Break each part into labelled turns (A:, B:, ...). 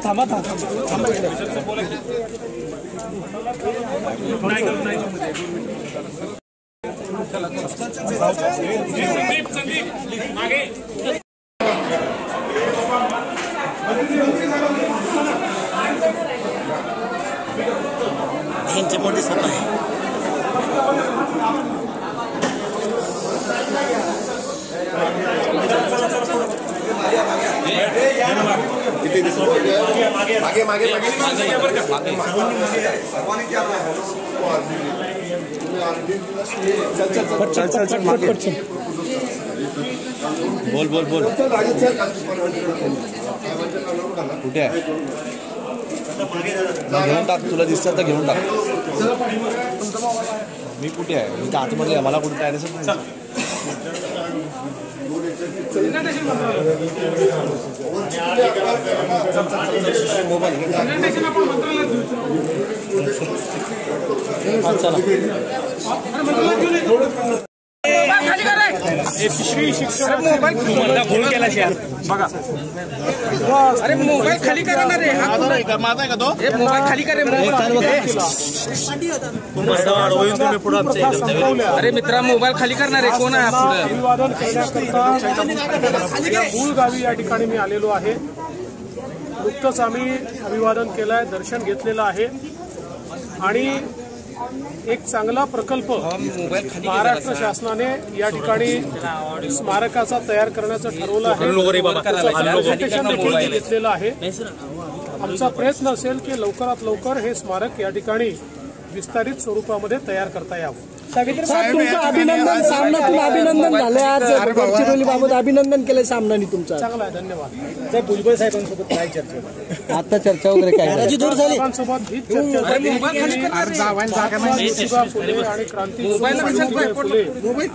A: थांबा
B: यांची मोठी सभा आहे.
A: बोल बोल बोल कुठे आहे? घेऊन टाक, तुला दिसतं तर घेऊन टाक. मी कुठे आहे? मी तर आतमध्ये आहे, मला कुठे काय दिसत नाही.
C: मोबाईल केला बघा. अरे मोबाईल खाली करा ना रे.
A: माझा आहे का तो?
C: मोबाईल खाली करे. अरे मित्रा मोबाईल खाली करणार आहे. कोण आहे पुढे?
D: अभिवादन करण्याकरता मूळ गावी या ठिकाणी मी आलेलो आहे. नुकतंच आम्ही अभिवादन केलं आहे, दर्शन घेतलेलं आहे आणि एक चांगला प्रकल्प महाराष्ट्र शासनाने या ठिकाणी स्मारकाचा तयार करण्याचं ठरवलं आहे, घेतलेलं आहे. आमचा प्रयत्न असेल की लवकरात लवकर हे स्मारक या ठिकाणी विस्तारित स्वरूपामध्ये तयार करता यावं.
B: तुमचं अभिनंदन, सामनातून अभिनंदन झालं. आज गडचिरोलीबाबत अभिनंदन केलं सामनाने तुमचं.
D: चांगला आहे, धन्यवाद.
B: साहेब भुजबळ साहेबांसोबत काय चर्चा? आता चर्चा वगैरे काय दूर झाली?
D: साहेबांसोबत हीच चर्चा झाली. फुले आणि क्रांती फुले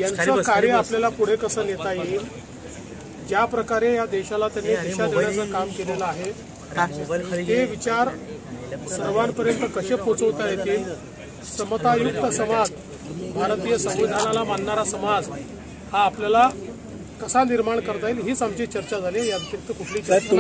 D: यांचं कार्य आपल्याला पुढे कसं नेता येईल, ज्या प्रकारे या देशाला त्यांनी दिशा देण्याचं काम केलेलं आहे, ते विचार सर्वांपर्यंत कसे पोहोचवता येतील. समतायुक्त समाज, भारतीय संविधानाला मानणारा समाज हा आपल्याला कसा निर्माण करता येईल हीच आमची चर्चा झाली. या व्यतिरिक्त कुठली चर्चा